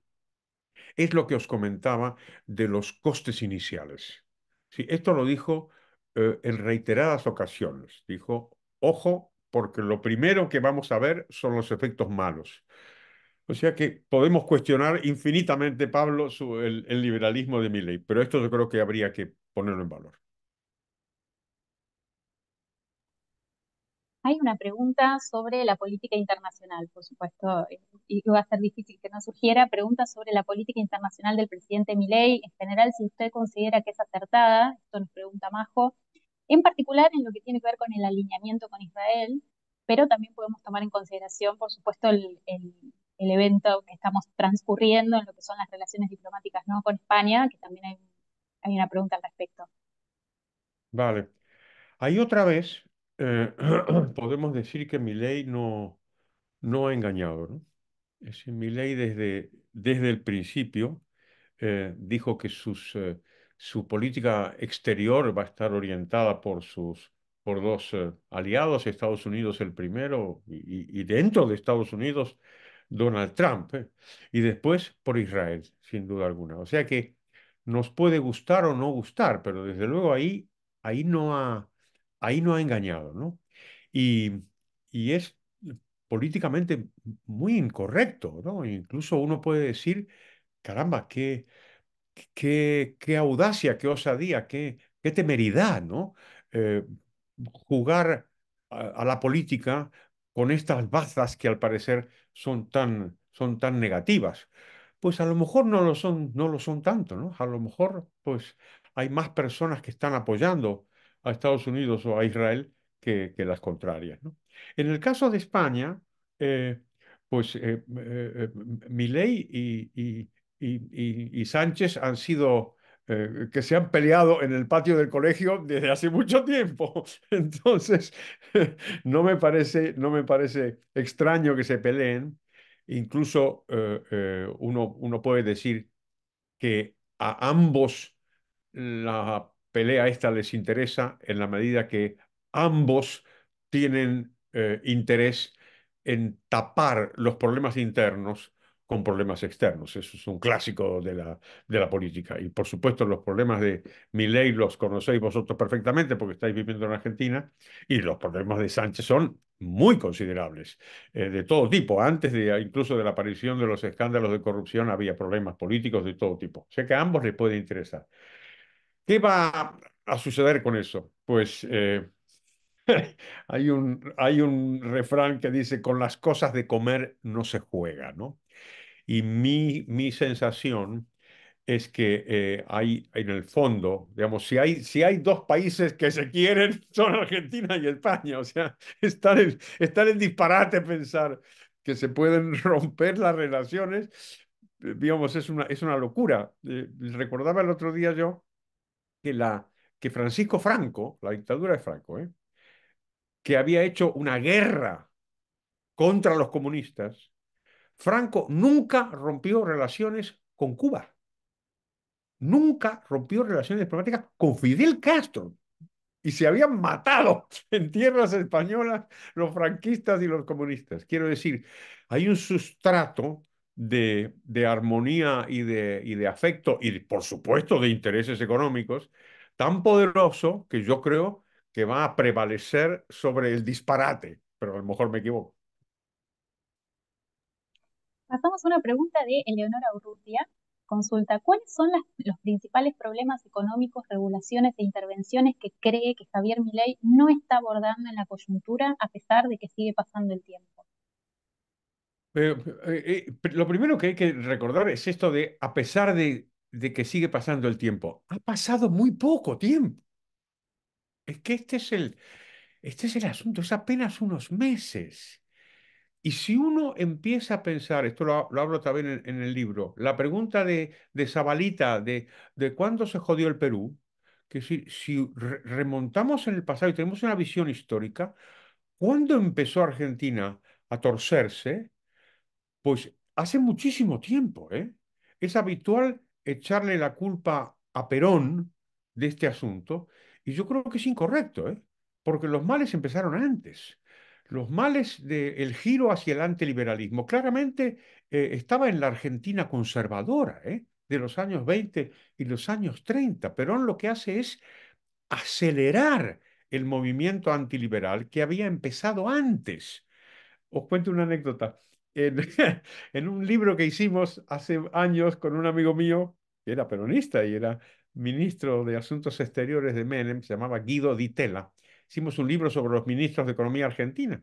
es lo que os comentaba de los costes iniciales. Sí, esto lo dijo en reiteradas ocasiones. Dijo, ojo, porque lo primero que vamos a ver son los efectos malos. O sea que podemos cuestionar infinitamente, Pablo, el liberalismo de Milei, pero esto yo creo que habría que ponerlo en valor. Hay una pregunta sobre la política internacional, por supuesto, y va a ser difícil que no surgiera. Pregunta sobre la política internacional del presidente Milei. En general, si usted considera que es acertada, esto nos pregunta Majo, en particular en lo que tiene que ver con el alineamiento con Israel, pero también podemos tomar en consideración, por supuesto, el evento que estamos transcurriendo en lo que son las relaciones diplomáticas, ¿no?, con España, que también hay una pregunta al respecto. Vale. Ahí otra vez podemos decir que Milei no ha engañado, ¿no? Es decir, Milei desde el principio dijo que su política exterior va a estar orientada por dos aliados, Estados Unidos el primero y dentro de Estados Unidos Donald Trump, y después por Israel, sin duda alguna. O sea que nos puede gustar o no gustar, pero desde luego ahí no ha, ahí no ha engañado, ¿no? Y, y es políticamente muy incorrecto, ¿no? Incluso uno puede decir, caramba, qué audacia, qué osadía, qué temeridad, ¿no? Eh, jugar a la política con estas bazas que al parecer son tan negativas. Pues a lo mejor no lo son tanto, ¿no? A lo mejor, pues, hay más personas que están apoyando a Estados Unidos o a Israel que las contrarias, ¿no? En el caso de España, eh, pues Milei y Sánchez han sido que se han peleado en el patio del colegio desde hace mucho tiempo. Entonces, no me parece extraño que se peleen. Incluso uno puede decir que a ambos la pelea esta les interesa en la medida que ambos tienen interés en tapar los problemas internos con problemas externos. Eso es un clásico de la política. Y por supuesto los problemas de Milei los conocéis vosotros perfectamente porque estáis viviendo en Argentina y los problemas de Sánchez son muy considerables, de todo tipo. Antes de incluso de la aparición de los escándalos de corrupción había problemas políticos de todo tipo. O sea que a ambos les puede interesar. ¿Qué va a suceder con eso? Pues hay un refrán que dice, con las cosas de comer no se juega, ¿no? Y mi sensación es que hay en el fondo, digamos, si hay dos países que se quieren, son Argentina y España. O sea, está en disparate pensar que se pueden romper las relaciones. Digamos, es una locura. Recordaba el otro día yo que, que Francisco Franco, la dictadura de Franco, que había hecho una guerra contra los comunistas, Franco nunca rompió relaciones con Cuba, nunca rompió relaciones diplomáticas con Fidel Castro. Y se habían matado en tierras españolas los franquistas y los comunistas. Quiero decir, hay un sustrato de armonía y de afecto y, por supuesto, de intereses económicos tan poderoso que yo creo que va a prevalecer sobre el disparate, pero a lo mejor me equivoco. Pasamos a una pregunta de Eleonora Urrutia. Consulta, ¿cuáles son los principales problemas económicos, regulaciones e intervenciones que cree que Javier Milei no está abordando en la coyuntura a pesar de que sigue pasando el tiempo? Eh, lo primero que hay que recordar es esto de, a pesar de que sigue pasando el tiempo, ha pasado muy poco tiempo. Es que este es el asunto, es apenas unos meses. Y si uno empieza a pensar, esto lo hablo también en el libro, la pregunta de Zabalita, de cuándo se jodió el Perú, que si remontamos en el pasado y tenemos una visión histórica, ¿cuándo empezó Argentina a torcerse? Pues hace muchísimo tiempo, ¿eh? Es habitual echarle la culpa a Perón de este asunto y yo creo que es incorrecto, ¿eh? Porque los males empezaron antes. Los males del giro hacia el antiliberalismo claramente estaba en la Argentina conservadora, ¿eh? De los años 20 y los años 30. Perón lo que hace es acelerar el movimiento antiliberal que había empezado antes. Os cuento una anécdota. En, en un libro que hicimos hace años con un amigo mío, que era peronista y era ministro de Asuntos Exteriores de Menem, se llamaba Guido Di Tella, hicimos un libro sobre los ministros de Economía argentina.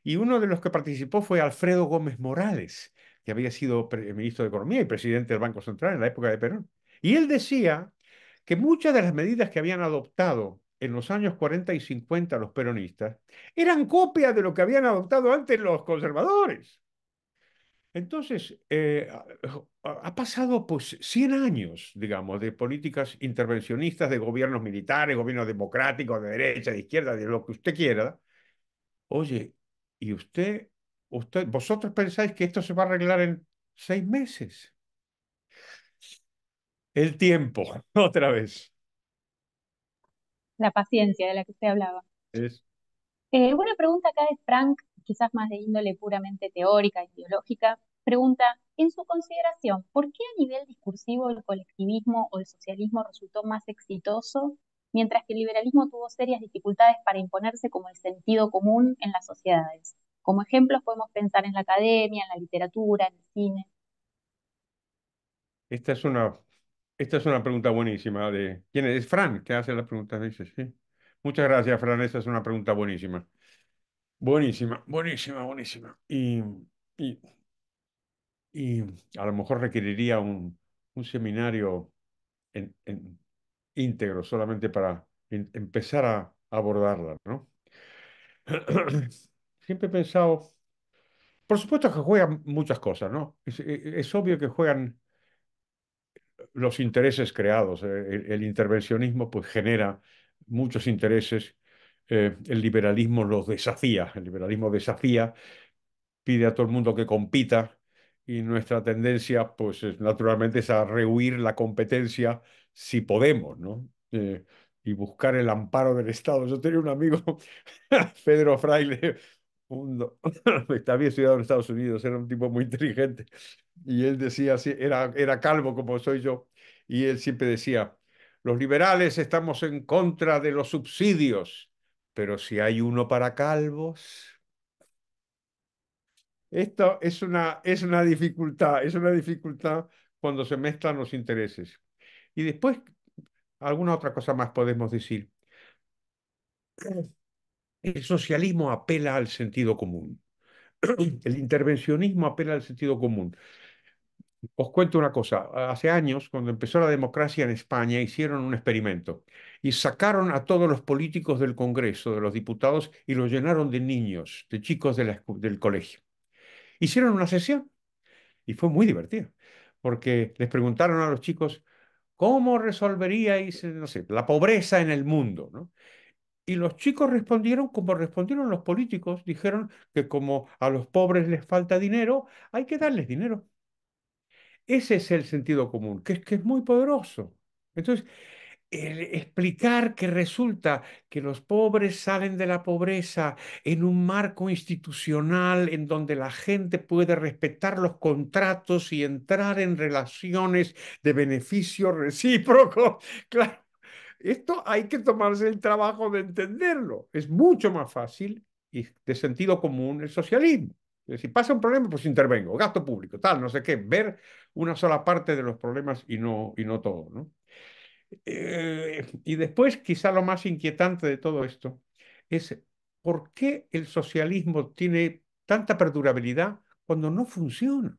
Y uno de los que participó fue Alfredo Gómez Morales, que había sido ministro de Economía y presidente del Banco Central en la época de Perón. Y él decía que muchas de las medidas que habían adoptado en los años 40 y 50 los peronistas eran copias de lo que habían adoptado antes los conservadores. Entonces, ha pasado pues 100 años, digamos, de políticas intervencionistas, de gobiernos militares, gobiernos democráticos, de derecha, de izquierda, de lo que usted quiera. Oye, ¿y vosotros pensáis que esto se va a arreglar en 6 meses? El tiempo, otra vez. La paciencia de la que usted hablaba. Es Una pregunta acá de Frank, quizás más de índole puramente teórica, ideológica. Pregunta, en su consideración, ¿por qué a nivel discursivo el colectivismo o el socialismo resultó más exitoso, mientras que el liberalismo tuvo serias dificultades para imponerse como el sentido común en las sociedades? Como ejemplos podemos pensar en la academia, en la literatura, en el cine. Esta es una, esta es una pregunta buenísima de ¿quién es? Es Fran que hace la pregunta, dice, sí. Muchas gracias, Fran. Esa es una pregunta buenísima. Buenísima, buenísima, buenísima. Y, y a lo mejor requeriría un seminario íntegro solamente para empezar a abordarla, ¿no? Siempre he pensado, por supuesto que juegan muchas cosas, ¿no? Es obvio que juegan los intereses creados. El intervencionismo pues genera muchos intereses. El liberalismo los desafía. El liberalismo desafía, pide a todo el mundo que compita y nuestra tendencia, pues naturalmente es a rehuir la competencia si podemos, ¿no? Y buscar el amparo del Estado. Yo tenía un amigo, Pedro Fraile, un, había estudiado en Estados Unidos, era un tipo muy inteligente, y él decía así, era calvo como soy yo, y él siempre decía, los liberales estamos en contra de los subsidios, pero si hay uno para calvos... Esto es una dificultad cuando se mezclan los intereses. Y después, alguna otra cosa más podemos decir. El socialismo apela al sentido común. El intervencionismo apela al sentido común. Os cuento una cosa. Hace años, cuando empezó la democracia en España, hicieron un experimento y sacaron a todos los políticos del Congreso, de los diputados, y los llenaron de niños, de chicos del colegio. Hicieron una sesión. Y fue muy divertido, porque les preguntaron a los chicos, ¿cómo resolveríais, no sé, la pobreza en el mundo, ¿no? Y los chicos respondieron como respondieron los políticos, dijeron que como a los pobres les falta dinero, hay que darles dinero. Ese es el sentido común, que es muy poderoso. Entonces, el explicar que resulta que los pobres salen de la pobreza en un marco institucional en donde la gente puede respetar los contratos y entrar en relaciones de beneficio recíproco. Claro, esto hay que tomarse el trabajo de entenderlo. Es mucho más fácil y de sentido común el socialismo. Si pasa un problema, pues intervengo, gasto público, tal, no sé qué, ver una sola parte de los problemas y no todo, ¿no? Y después, quizá lo más inquietante de todo esto es por qué el socialismo tiene tanta perdurabilidad cuando no funciona.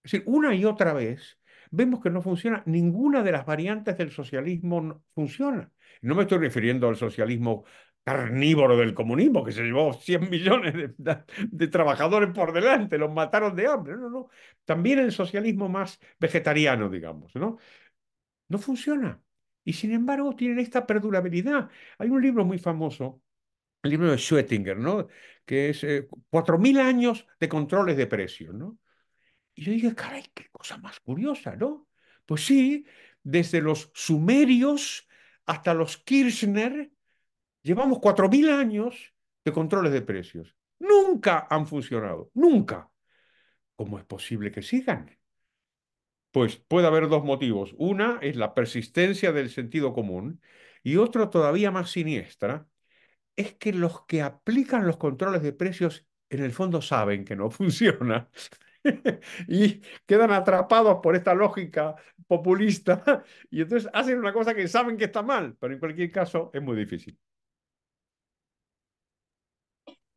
Es decir, una y otra vez vemos que no funciona. Ninguna de las variantes del socialismo funciona. No me estoy refiriendo al socialismo carnívoro del comunismo, que se llevó 100 millones de trabajadores por delante, los mataron de hambre. No, no. También el socialismo más vegetariano, digamos, ¿no? No funciona. Y sin embargo tienen esta perdurabilidad. Hay un libro muy famoso, el libro de Schwettinger, ¿no? Que es 4.000 años de controles de precios, ¿no? Y yo dije, caray, qué cosa más curiosa, ¿no? Pues sí, desde los sumerios hasta los Kirchner, llevamos 4.000 años de controles de precios. Nunca han funcionado, nunca. ¿Cómo es posible que sigan? Pues puede haber dos motivos. Una es la persistencia del sentido común y otro todavía más siniestra es que los que aplican los controles de precios en el fondo saben que no funciona y quedan atrapados por esta lógica populista y entonces hacen una cosa que saben que está mal, pero en cualquier caso es muy difícil.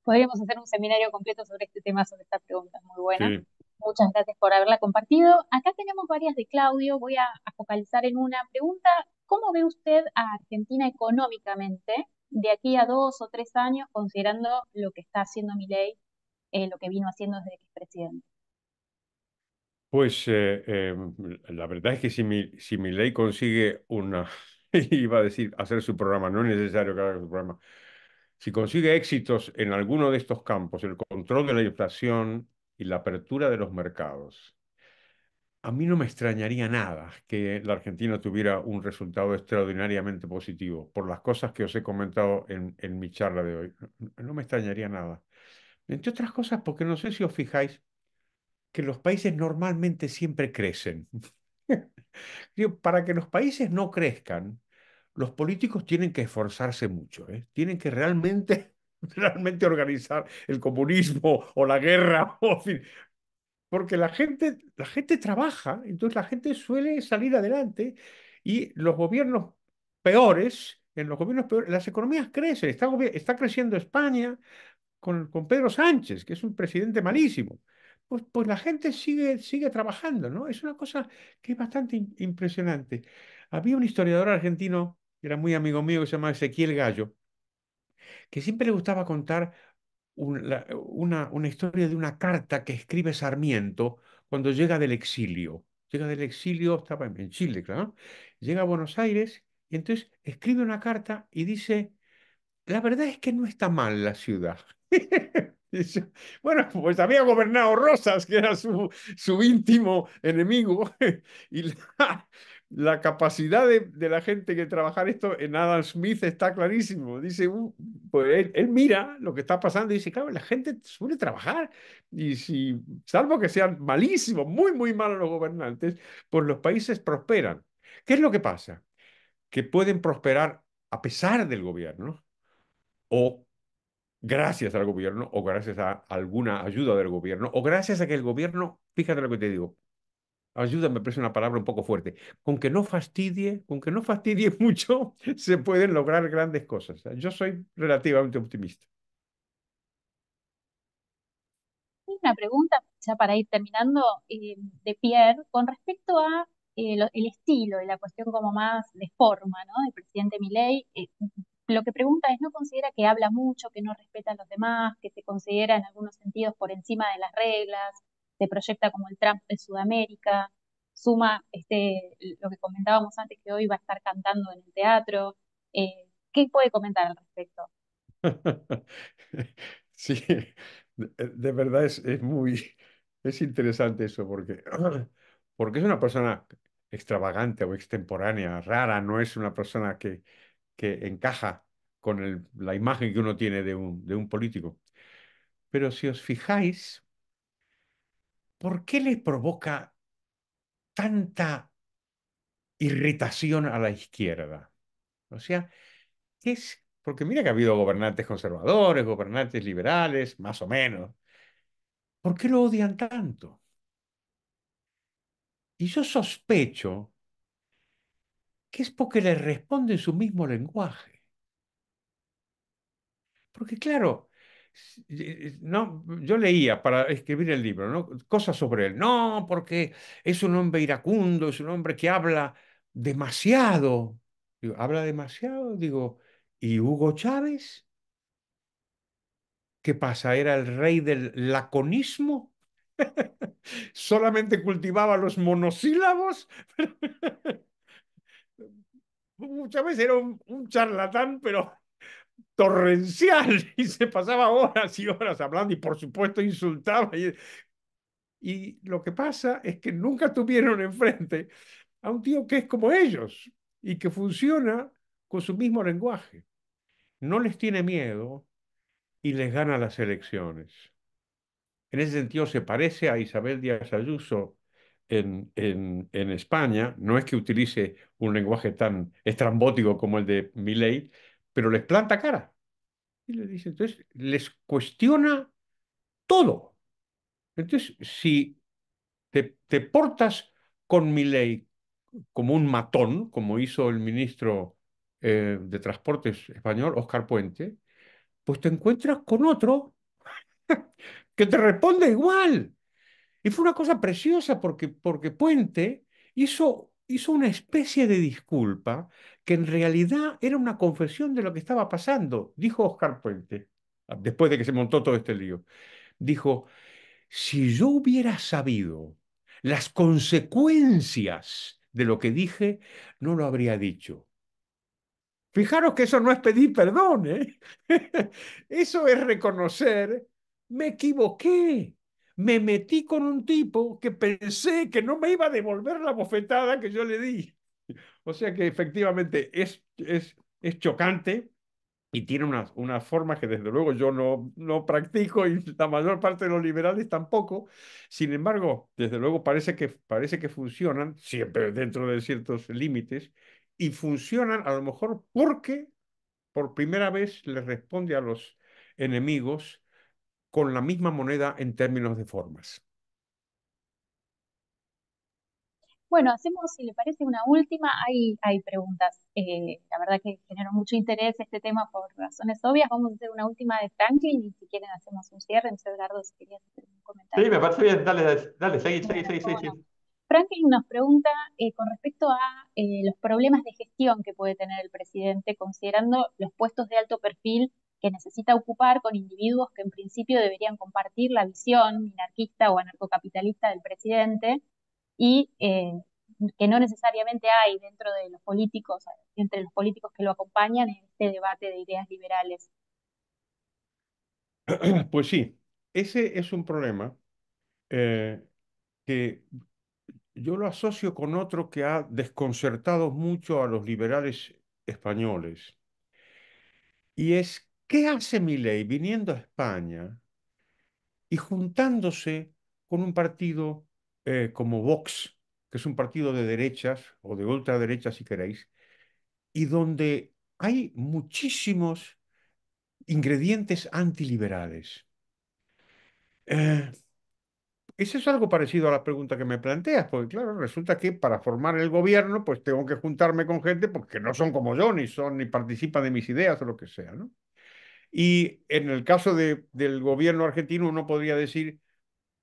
Podríamos hacer un seminario completo sobre este tema, sobre esta pregunta, muy buena. Sí. Muchas gracias por haberla compartido. Acá tenemos varias de Claudio, voy a focalizar en una pregunta. ¿Cómo ve usted a Argentina económicamente de aquí a 2 o 3 años, considerando lo que está haciendo Milei, lo que vino haciendo desde que es presidente? Pues la verdad es que si mi ley consigue una, iba a decir, hacer su programa, no es necesario que haga su programa, si consigue éxitos en alguno de estos campos, el control de la inflación y la apertura de los mercados, a mí no me extrañaría nada que la Argentina tuviera un resultado extraordinariamente positivo por las cosas que os he comentado en mi charla de hoy. No me extrañaría nada. Entre otras cosas, porque no sé si os fijáis que los países normalmente siempre crecen. Digo, para que los países no crezcan, los políticos tienen que esforzarse mucho, ¿eh? Tienen que realmente, realmente organizar el comunismo o la guerra, o, en fin, porque la gente trabaja, entonces la gente suele salir adelante y los gobiernos peores, en los gobiernos peores, las economías crecen. Está creciendo España, con Pedro Sánchez, que es un presidente malísimo. Pues la gente sigue trabajando, ¿no? Es una cosa que es bastante impresionante. Había un historiador argentino, que era muy amigo mío, que se llama Ezequiel Gallo, que siempre le gustaba contar una historia de una carta que escribe Sarmiento cuando llega del exilio. Llega del exilio, estaba en Chile, claro. Llega a Buenos Aires y entonces escribe una carta y dice, la verdad es que no está mal la ciudad. Dice, bueno, pues había gobernado Rosas, que era su íntimo enemigo, y la capacidad de la gente que trabajar esto en Adam Smith está clarísimo. Dice, pues él mira lo que está pasando y dice, claro, la gente suele trabajar, y si, salvo que sean malísimos, muy, muy malos los gobernantes, pues los países prosperan. ¿Qué es lo que pasa? Que pueden prosperar a pesar del gobierno o gracias al gobierno o gracias a alguna ayuda del gobierno o gracias a que el gobierno, fíjate lo que te digo, ayuda me parece una palabra un poco fuerte, con que no fastidie mucho, se pueden lograr grandes cosas. Yo soy relativamente optimista. Una pregunta, ya para ir terminando, de Pierre, con respecto a el estilo y la cuestión como más de forma, ¿no? Del presidente Milei. Lo que pregunta es, ¿no considera que habla mucho, que no respeta a los demás, que se considera en algunos sentidos por encima de las reglas, se proyecta como el Trump de Sudamérica, suma lo que comentábamos antes, que hoy va a estar cantando en el teatro? ¿Qué puede comentar al respecto? Sí, de verdad es interesante eso porque es una persona extravagante o extemporánea, rara, no es una persona que encaja con la imagen que uno tiene de un político. Pero si os fijáis, ¿por qué le provoca tanta irritación a la izquierda? O sea, ¿qué es? Porque mira que ha habido gobernantes conservadores, gobernantes liberales, más o menos. ¿Por qué lo odian tanto? Y yo sospecho que es porque le responde en su mismo lenguaje. Porque claro, no, yo leía para escribir el libro, ¿no? Cosas sobre él. No, porque es un hombre iracundo, es un hombre que habla demasiado. Digo, ¿habla demasiado? Digo, ¿y Hugo Chávez? ¿Qué pasa? ¿Era el rey del laconismo? ¿Solamente cultivaba los monosílabos? Muchas veces era un charlatán, pero torrencial, y se pasaba horas y horas hablando y por supuesto insultaba. Y lo que pasa es que nunca tuvieron enfrente a un tío que es como ellos y que funciona con su mismo lenguaje. No les tiene miedo y les gana las elecciones. En ese sentido se parece a Isabel Díaz Ayuso en España. No es que utilice un lenguaje tan estrambótico como el de Milei, pero les planta cara. Y le dice, entonces, les cuestiona todo. Entonces, si te portas con mi ley como un matón, como hizo el ministro de Transportes español, Óscar Puente, pues te encuentras con otro que te responde igual. Y fue una cosa preciosa porque Puente hizo una especie de disculpa que en realidad era una confesión de lo que estaba pasando, dijo Óscar Puente, después de que se montó todo este lío. Dijo, si yo hubiera sabido las consecuencias de lo que dije, no lo habría dicho. Fijaros que eso no es pedir perdón, ¿eh? Eso es reconocer, me equivoqué. Me metí con un tipo que pensé que no me iba a devolver la bofetada que yo le di. O sea que efectivamente es chocante y tiene unas formas que desde luego yo no practico y la mayor parte de los liberales tampoco. Sin embargo, desde luego parece que funcionan, siempre dentro de ciertos límites, y funcionan a lo mejor porque por primera vez le responde a los enemigos con la misma moneda en términos de formas. Bueno, hacemos, si le parece, una última. Hay preguntas. La verdad que generó mucho interés este tema por razones obvias. Vamos a hacer una última de Franklin y si quieren hacemos un cierre. No sé, Edgardo, si querías hacer un Sí, comentario. me parece bien. Dale, dale, dale, seguí, seguí, Bueno, seguí, cómo seguí, no. seguí. Franklin nos pregunta con respecto a los problemas de gestión que puede tener el presidente, considerando los puestos de alto perfil que necesita ocupar con individuos que en principio deberían compartir la visión minarquista o anarcocapitalista del presidente y que no necesariamente hay dentro de los políticos, entre los políticos que lo acompañan en este debate de ideas liberales. Pues sí, ese es un problema eh, que yo lo asocio con otro que ha desconcertado mucho a los liberales españoles. Y es, ¿qué hace Milei viniendo a España y juntándose con un partido como Vox, que es un partido de derechas o de ultraderecha, si queréis, y donde hay muchísimos ingredientes antiliberales? Eh, Eso es algo parecido a la pregunta que me planteas, porque claro, resulta que para formar el gobierno, pues tengo que juntarme con gente porque no son como yo, ni son, ni participan de mis ideas o lo que sea, ¿no? Y en el caso del gobierno argentino, uno podría decir,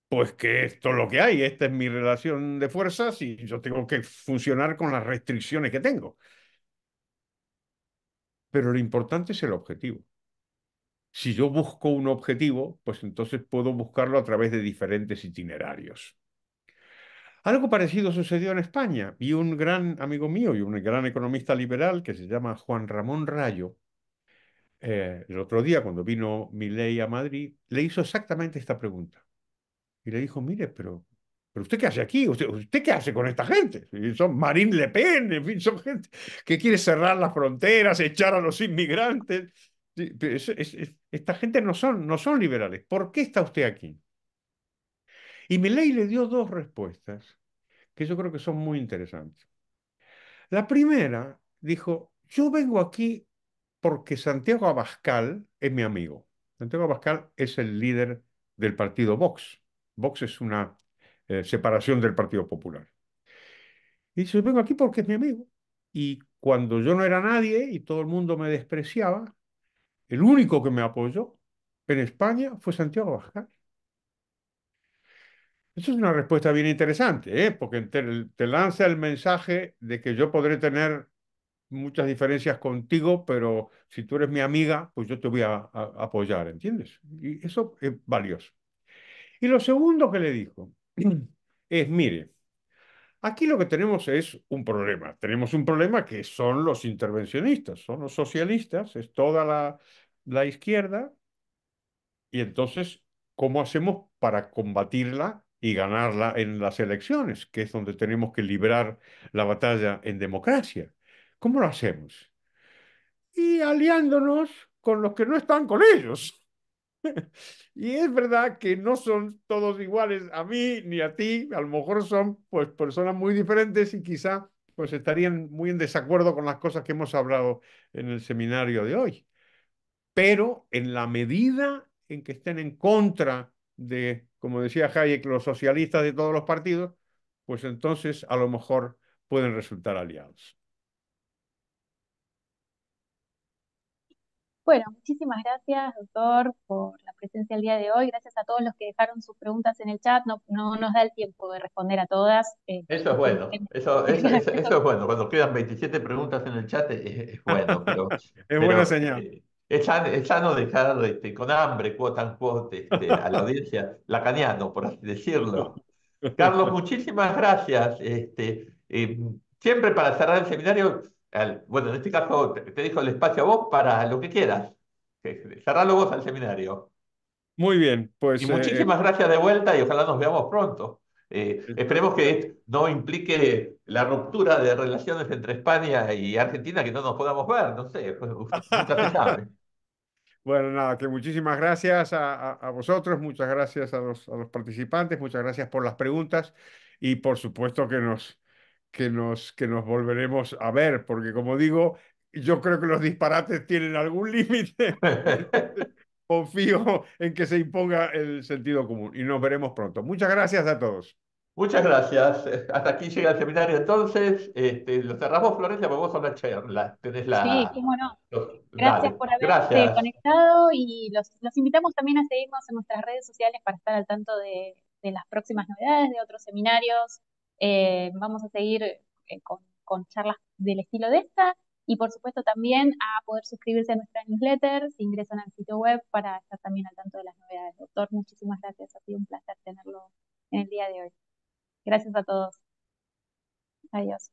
pues que esto es lo que hay, esta es mi relación de fuerzas y yo tengo que funcionar con las restricciones que tengo. Pero lo importante es el objetivo. Si yo busco un objetivo, pues entonces puedo buscarlo a través de diferentes itinerarios. Algo parecido sucedió en España y un gran amigo mío y un gran economista liberal que se llama Juan Ramón Rayo, el otro día cuando vino Milei a Madrid, le hizo exactamente esta pregunta. Y le dijo, mire, pero ¿usted qué hace aquí? ¿Usted qué hace con esta gente? Y son Marine Le Pen, en fin, son gente que quiere cerrar las fronteras, echar a los inmigrantes. Sí, pero esta gente no son liberales. ¿Por qué está usted aquí? Y Milei le dio dos respuestas que yo creo que son muy interesantes. La primera dijo, yo vengo aquí porque Santiago Abascal es mi amigo. Santiago Abascal es el líder del partido Vox. Vox es una separación del Partido Popular. Y dice, yo vengo aquí porque es mi amigo. Y cuando yo no era nadie y todo el mundo me despreciaba, el único que me apoyó en España fue Santiago Abascal. Eso es una respuesta bien interesante, ¿eh? Porque te lanza el mensaje de que yo podré tener muchas diferencias contigo, pero si tú eres mi amiga, pues yo te voy a apoyar, ¿entiendes? Y eso es valioso. Y lo segundo que le dijo es, mire, aquí lo que tenemos es un problema. Tenemos un problema que son los intervencionistas, son los socialistas, es toda la izquierda, y entonces, ¿cómo hacemos para combatirla y ganarla en las elecciones, que es donde tenemos que librar la batalla en democracia? ¿Cómo lo hacemos? Y aliándonos con los que no están con ellos. Y es verdad que no son todos iguales a mí ni a ti, a lo mejor son pues personas muy diferentes y quizá pues estarían muy en desacuerdo con las cosas que hemos hablado en el seminario de hoy. Pero en la medida en que estén en contra de, como decía Hayek, los socialistas de todos los partidos, pues entonces a lo mejor pueden resultar aliados. Bueno, muchísimas gracias, doctor, por la presencia el día de hoy. Gracias a todos los que dejaron sus preguntas en el chat. No, no nos da el tiempo de responder a todas. Eso es Así bueno, eso es bueno. Cuando quedan 27 preguntas en el chat es bueno, Es buena pero señal. es sano dejar con hambre, quote unquote, a la audiencia, lacaniano, por así decirlo. Carlos, muchísimas gracias. Siempre para cerrar el seminario, bueno, en este caso te dejo el espacio a vos para lo que quieras. Cerralo vos al seminario. Muy bien, Y pues muchísimas gracias de vuelta y ojalá nos veamos pronto. Esperemos que espero. esto no implique la ruptura de relaciones entre España y Argentina, que no nos podamos ver, no sé, pues, nunca se sabe. Bueno, nada, que muchísimas gracias a vosotros, muchas gracias a los participantes, muchas gracias por las preguntas y por supuesto que nos volveremos a ver, porque como digo, yo creo que los disparates tienen algún límite y entonces confío en que se imponga el sentido común y nos veremos pronto. Muchas gracias a todos. Muchas gracias. Hasta aquí llega el seminario entonces. Lo cerramos, Florencia, porque vos sos la charla. Tenés Sí, cómo no. Gracias Dale, por haberse gracias. conectado y los invitamos también a seguirnos en nuestras redes sociales para estar al tanto de las próximas novedades, de otros seminarios. Vamos a seguir con charlas del estilo de esta Y por supuesto también a poder suscribirse a nuestra newsletter si ingresan al sitio web para estar también al tanto de las novedades. Doctor, muchísimas gracias. Ha sido un placer tenerlo en el día de hoy. Gracias a todos. Adiós.